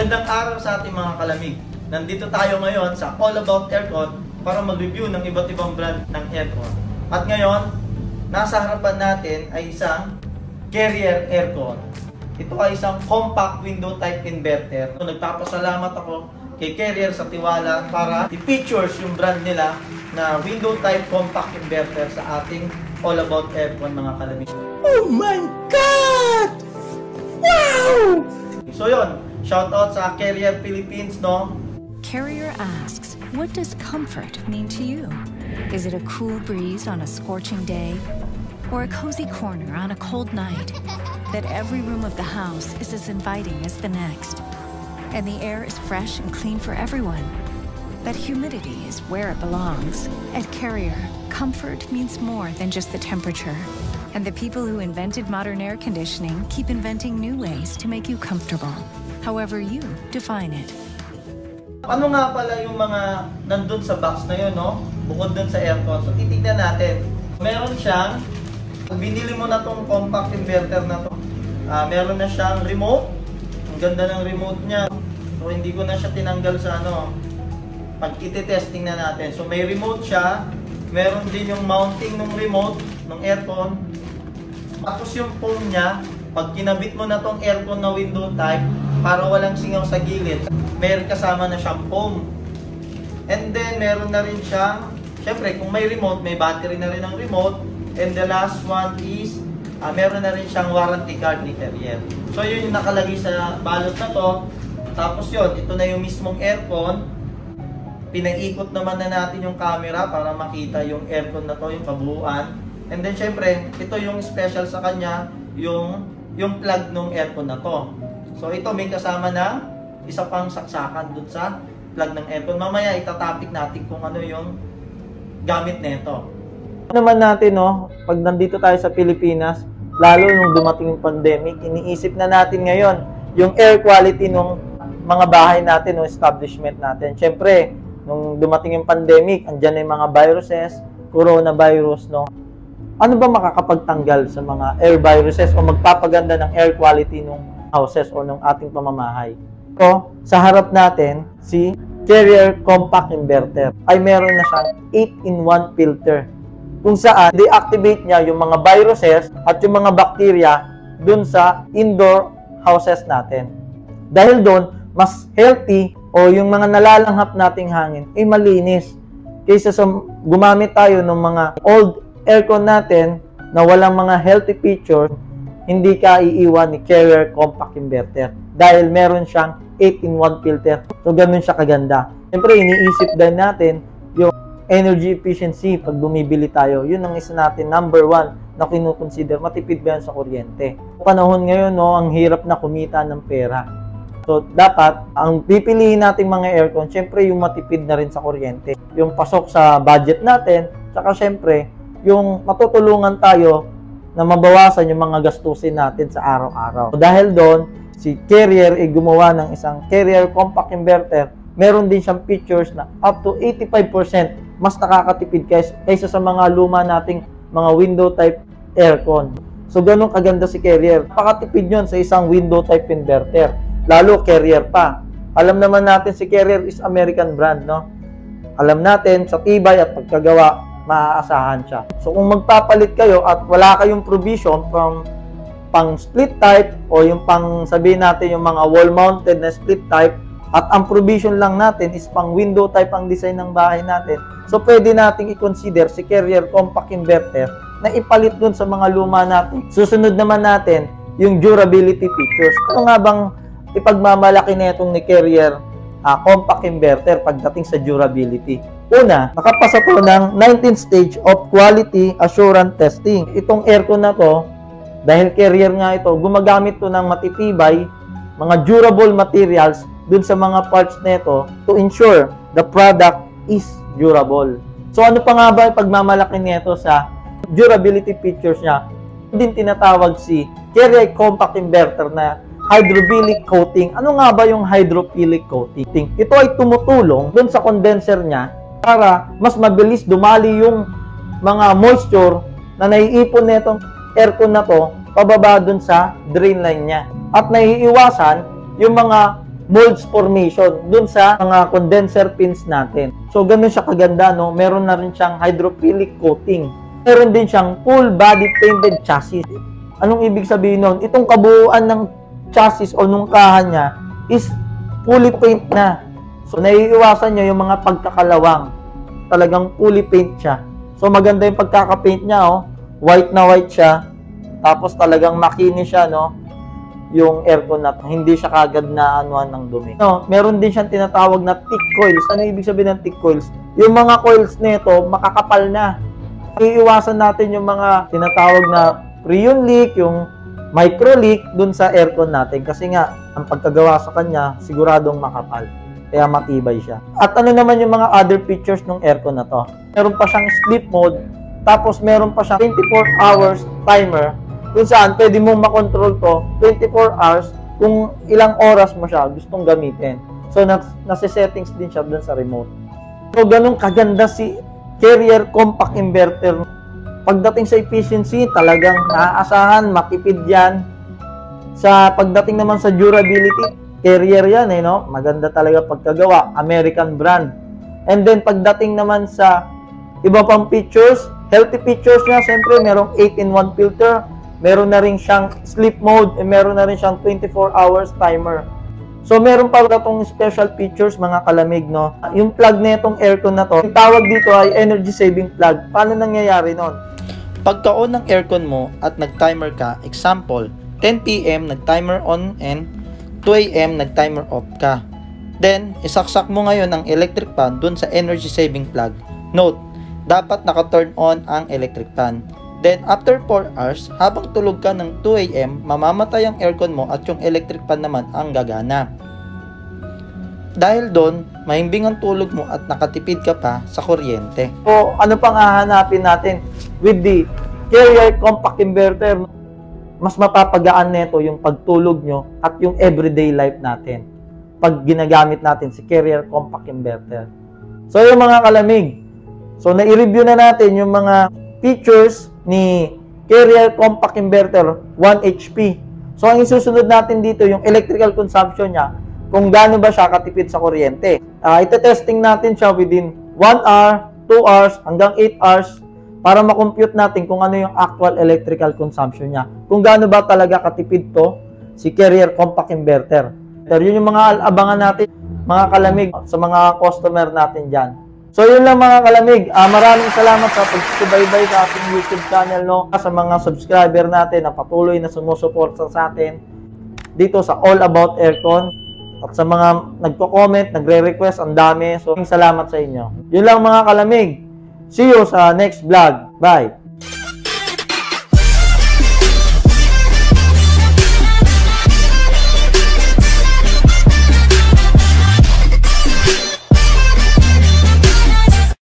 Magandang araw sa ating mga kalamig. Nandito tayo ngayon sa All About Aircon para mag-review ng iba't ibang brand ng aircon. At ngayon, nasa harapan natin ay isang Carrier aircon. Ito ay isang compact window type inverter. Nagpapasalamat ako kay Carrier sa tiwala para i-features yung brand nila na window type compact inverter sa ating All About Aircon mga kalamig. Oh my God! Wow! So yun, shout out sa Carrier Philippines, no? Carrier asks, what does comfort mean to you? Is it a cool breeze on a scorching day? Or a cozy corner on a cold night? That every room of the house is as inviting as the next. And the air is fresh and clean for everyone. That humidity is where it belongs. At Carrier, comfort means more than just the temperature. And the people who invented modern air conditioning keep inventing new ways to make you comfortable, however you define it. Ano nga pala yung mga nandun sa box na yun, no? Bukod dun sa aircon. So, titignan natin. Meron siyang, pag binili mo na tong compact inverter na to, meron na siyang remote. Ang ganda ng remote niya. So, hindi ko na siya tinanggal sa ano, pag iti-testing na natin. So, may remote siya. Meron din yung mounting ng remote ng aircon. Tapos yung foam niya, pag kinabit mo na tong aircon na window type, para walang singaw sa gilid, meron kasama na siyang foam. And then, meron na rin siyang, syempre, kung may remote, may battery na rin ang remote. And the last one is, meron na rin siyang warranty card ni Carrier. So, yun yung nakalagay sa balot na to. Tapos yun, ito na yung mismong aircon. Pinaikot naman na natin yung camera para makita yung aircon na to, yung kabuuan. And then, syempre, ito yung special sa kanya, yung plug ng aircon na to. So, ito may kasama na isa pang saksakan dun sa plug ng aircon. Mamaya, itatapik natin kung ano yung gamit nito. Naman natin, no, pag nandito tayo sa Pilipinas, lalo nung dumating yung pandemic, iniisip na natin ngayon yung air quality ng mga bahay natin, ng establishment natin. Syempre, nung dumating yung pandemic, andyan na yung mga viruses, coronavirus, no? Ano ba makakapagtanggal sa mga air viruses o magpapaganda ng air quality ng houses o ng ating pamamahay? So, sa harap natin, si Carrier Compact Inverter ay meron na siyang 8-in-1 filter kung saan deactivate niya yung mga viruses at yung mga bacteria dun sa indoor houses natin. Dahil doon, mas healthy o yung mga nalalanghap nating hangin ay malinis kaysa sa gumamit tayo ng mga old aircon natin na walang mga healthy features. Hindi ka iiwan ni Carrier Compact Inverter dahil meron siyang 8-in-1 filter. So, ganun siya kaganda. Siyempre, iniisip din natin yung energy efficiency pag bumibili tayo. Yun ang isa natin, number 1 na kinukonsider. Matipid ba yan sa kuryente? Panahon ngayon, no, ang hirap na kumita ng pera. So, dapat, ang pipiliin nating mga aircon, siyempre, yung matipid na rin sa kuryente. Yung pasok sa budget natin, saka siyempre, yung matutulungan tayo na mabawasan yung mga gastusin natin sa araw-araw. So, dahil doon, si Carrier ay gumawa ng isang Carrier Compact Inverter. Meron din siyang features na up to 85% mas nakakatipid kaysa sa mga luma nating mga window type aircon. So, ganun kaganda si Carrier. Pakatipid yun sa isang window type inverter. Lalo Carrier pa. Alam naman natin si Carrier is American brand, no? Alam natin sa tibay at pagkagawa, maaasahan siya. So, kung magpapalit kayo at wala kayong provision from pang split type o yung pang sabihin natin yung mga wall mounted na split type at ang provision lang natin is pang window type ang design ng bahay natin, so pwede nating i-consider si Carrier Compact Inverter na ipalit dun sa mga luma natin. Susunod naman natin yung durability features. Ano nga bang ipagmamalaki na itong ni Carrier Compact Inverter pagdating sa durability? Una, nakapasa to ng 19th stage of quality assurance testing. Itong aircon na to, dahil Carrier nga ito, gumagamit to ng matitibay, mga durable materials dun sa mga parts nito to ensure the product is durable. So ano pa nga ba pagmamalaki nito sa durability features niya? Din tinatawag si Carrier Compact Inverter na hydrophilic coating. Ano nga ba yung hydrophilic coating? Ito ay tumutulong dun sa condenser niya para mas mabilis dumali yung mga moisture na naiipon nitong aircon na to pababa dun sa drain line niya. At naiiwasan yung mga molds formation dun sa mga condenser pins natin. So, ganun siya kaganda, no? Meron na rin siyang hydrophilic coating. Meron din siyang full body painted chassis. Anong ibig sabihin nun? Itong kabuuan ng chassis o nung kahan niya is fully paint na. So, naiiwasan nyo yung mga pagkakalawang. Talagang fully paint siya. So, maganda yung pagkakapaint niya, oh. White na white siya. Tapos talagang makinis siya, no? Yung aircon na to. Hindi siya kagad na anuan ng dumi. No, meron din siyang tinatawag na thick coils. Ano ibig sabihin ng thick coils? Yung mga coils nito, makakapal na. Iiwasan natin yung mga tinatawag na freon leak, yung micro leak dun sa aircon natin. Kasi nga, ang pagkagawa sa kanya, siguradong makapal. Kaya matibay siya. At ano naman yung mga other features ng aircon na to? Meron pa siyang sleep mode. Tapos meron pa siyang 24 hours timer kung saan pwede mong makontrol to 24 hours kung ilang oras mo siya gustong gamitin. So, nasa-settings din siya dun sa remote. So, ganun kaganda si Carrier Compact Inverter. Pagdating sa efficiency, talagang naaasahan, makipid yan. Sa pagdating naman sa durability, Carrier yan, no? Maganda talaga pagkagawa. American brand. And then, pagdating naman sa iba pang features, healthy features niya, siyempre, merong 8-in-1 filter. Meron na rin siyang sleep mode, meron na rin siyang 24 hours timer. So, meron pa itong special features, mga kalamig, no? Yung plug na itong aircon na to, yung tawag dito ay energy saving plug. Paano nangyayari nun? Pagka-on ng aircon mo at nag-timer ka, example, 10 p.m. nag-timer on and 2 a.m. nag-timer off ka. Then, isaksak mo ngayon ang electric fan dun sa energy saving plug. Note, dapat naka-turn on ang electric fan. Then, after 4 hours, habang tulog ka ng 2 a.m., mamamatay ang aircon mo at yung electric fan naman ang gagana. Dahil doon, mahimbing ang tulog mo at nakatipid ka pa sa kuryente. So, ano pang hahanapin natin with the Carrier Compact Inverter? Mas mapapagaan nito yung pagtulog nyo at yung everyday life natin pag ginagamit natin si Carrier Compact Inverter. So, yung mga kalamig, so, nai-review na natin yung mga features ni Carrier Compact Inverter 1 HP. So, ang isusunod natin dito, yung electrical consumption niya, kung gaano ba siya katipid sa kuryente. Ito-testing natin siya within 1 hour, 2 hours, hanggang 8 hours para makompute natin kung ano yung actual electrical consumption niya. Kung gaano ba talaga katipid to si Carrier Compact Inverter. Pero yun yung mga abangan natin, mga kalamig, sa mga customer natin dyan. So, yun lang mga kalamig. Maraming salamat sa pagsubaybay sa ating YouTube channel, no? Sa mga subscriber natin na patuloy na sumusuporta sa atin dito sa All About Aircon. At sa mga nagko-comment, nagre-request, ang dami. So, salamat sa inyo. Yun lang mga kalamig. See you sa next vlog. Bye!